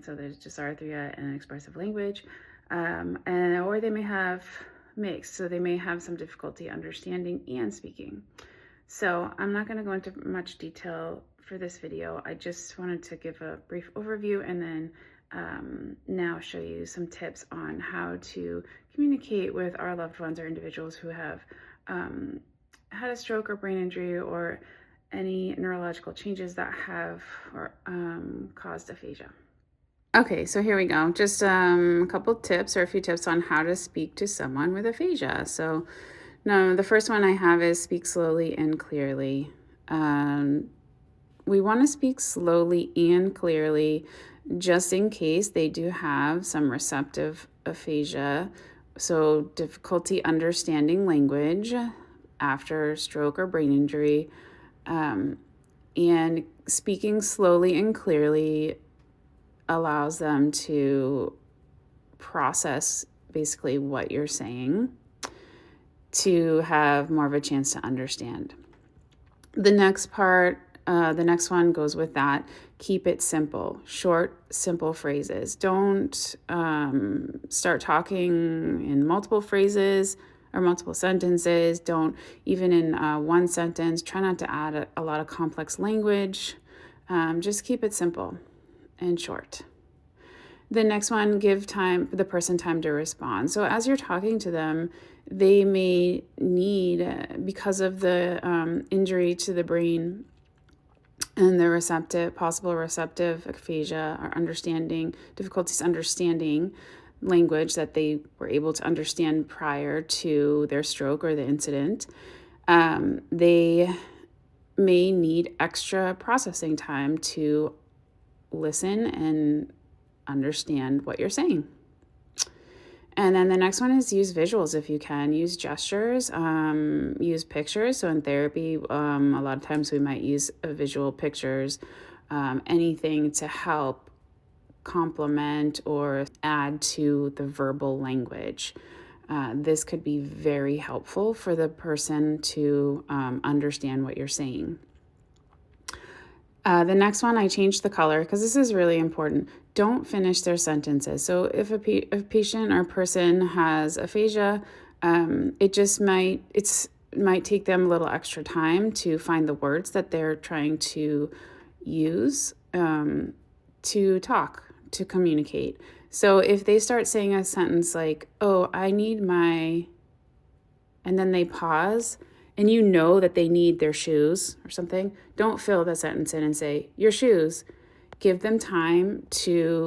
So there's dysarthria and expressive language, or they may have mixed. So they may have some difficulty understanding and speaking. So I'm not going to go into much detail for this video. I just wanted to give a brief overview and then now show you some tips on how to communicate with our loved ones or individuals who have had a stroke or brain injury or any neurological changes that have caused aphasia. Okay, so here we go. Just a couple tips or a few tips on how to speak to someone with aphasia. So now the first one I have is speak slowly and clearly. We want to speak slowly and clearly just in case they do have some receptive aphasia, so difficulty understanding language after stroke or brain injury. And speaking slowly and clearly allows them to process basically what you're saying to have more of a chance to understand. The next one goes with that. Keep it simple, short, simple phrases. Don't start talking in multiple phrases or multiple sentences. Don't, even in one sentence, try not to add a lot of complex language. Just keep it simple and short. The next one, give the person time to respond. So as you're talking to them, they may need, because of the injury to the brain and the possible receptive aphasia or difficulties understanding language that they were able to understand prior to their stroke or the incident, they may need extra processing time to listen and understand what you're saying. And then the next one is use visuals if you can. Use gestures, use pictures. So in therapy, a lot of times we might use visual pictures, anything to help complement or add to the verbal language. This could be very helpful for the person to understand what you're saying. The next one, I changed the color because this is really important. Don't finish their sentences. So if a patient or person has aphasia, it might take them a little extra time to find the words that they're trying to use to talk, to communicate. So if they start saying a sentence like, "Oh, I need my," and then they pause, and you know that they need their shoes or something, don't fill the sentence in and say, "your shoes." Give them time to